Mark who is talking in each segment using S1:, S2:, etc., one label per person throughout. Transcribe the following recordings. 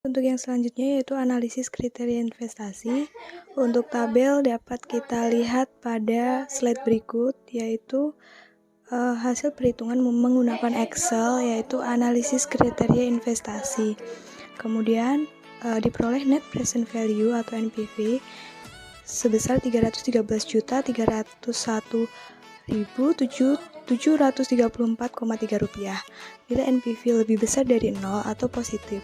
S1: Untuk yang selanjutnya yaitu analisis kriteria investasi. Untuk tabel dapat kita lihat pada slide berikut, yaitu hasil perhitungan menggunakan Excel, yaitu analisis kriteria investasi. Kemudian diperoleh net present value atau NPV sebesar Rp313.734,3. Nilai NPV lebih besar dari 0 atau positif.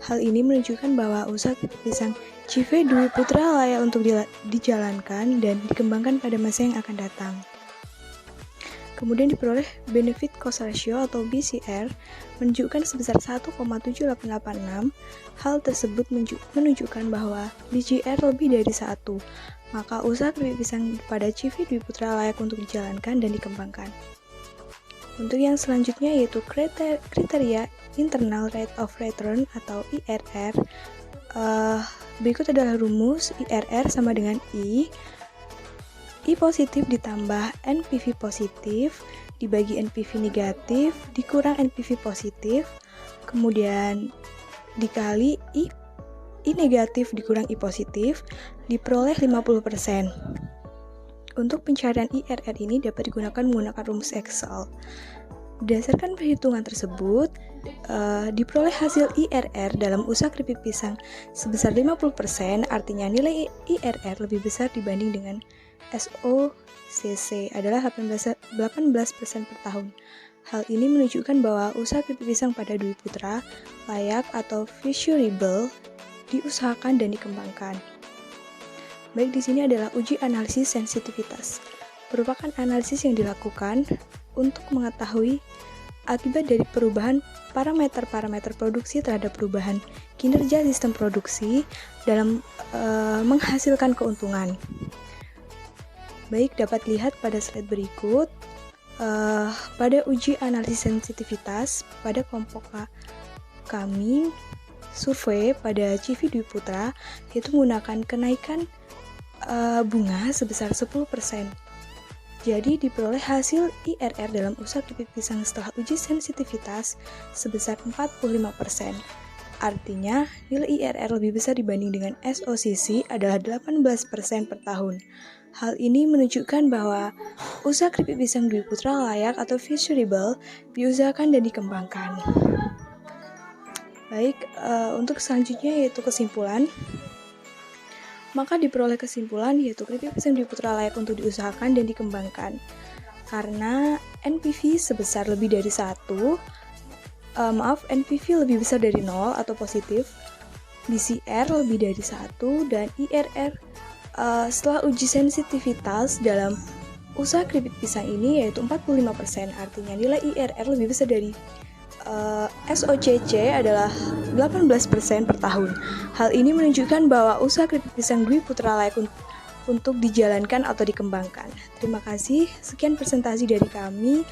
S1: Hal ini menunjukkan bahwa usaha keripik pisang CV Dwi Putra layak untuk dijalankan dan dikembangkan pada masa yang akan datang. Kemudian diperoleh benefit cost ratio atau BCR menunjukkan sebesar 1,7886. Hal tersebut menunjukkan bahwa BCR lebih dari 1. Maka usaha keripik pisang pada CV Dwi Putra layak untuk dijalankan dan dikembangkan. Untuk yang selanjutnya yaitu kriteria internal rate of return atau IRR. Berikut adalah rumus. IRR sama dengan I positif ditambah NPV positif dibagi NPV negatif dikurang NPV positif, kemudian dikali I negatif dikurang I positif, diperoleh 50%. Untuk pencarian IRR ini dapat digunakan menggunakan rumus Excel. Berdasarkan perhitungan tersebut, diperoleh hasil IRR dalam usaha keripik pisang sebesar 50%, artinya nilai IRR lebih besar dibanding dengan SOCC adalah 18% per tahun. Hal ini menunjukkan bahwa usaha keripik pisang pada Dwi Putra layak atau feasible diusahakan dan dikembangkan. Baik, di sini adalah uji analisis sensitivitas. Merupakan analisis yang dilakukan untuk mengetahui akibat dari perubahan parameter-parameter produksi terhadap perubahan kinerja sistem produksi dalam menghasilkan keuntungan. Baik, dapat lihat pada slide berikut. Pada uji analisis sensitivitas pada kelompok kami survei pada CV Dwi Putra yaitu menggunakan kenaikan bunga sebesar 10%. Jadi diperoleh hasil IRR dalam usaha keripik pisang setelah uji sensitivitas sebesar 45%. Artinya, nilai IRR lebih besar dibanding dengan SOCC adalah 18% per tahun. Hal ini menunjukkan bahwa usaha keripik pisang Dwi Putra layak atau feasible diusahakan dan dikembangkan. Baik, untuk selanjutnya yaitu kesimpulan. Maka diperoleh kesimpulan yaitu keripik pisang Dwi Putra layak untuk diusahakan dan dikembangkan. Karena NPV sebesar lebih dari 1, NPV lebih besar dari 0 atau positif, BCR lebih dari 1, dan IRR setelah uji sensitivitas dalam usaha keripik pisang ini yaitu 45%, artinya nilai IRR lebih besar dari SOCC adalah 18% per tahun. Hal ini menunjukkan bahwa usaha keripik pisang Dwi Putra layak untuk dijalankan atau dikembangkan. Terima kasih, sekian presentasi dari kami.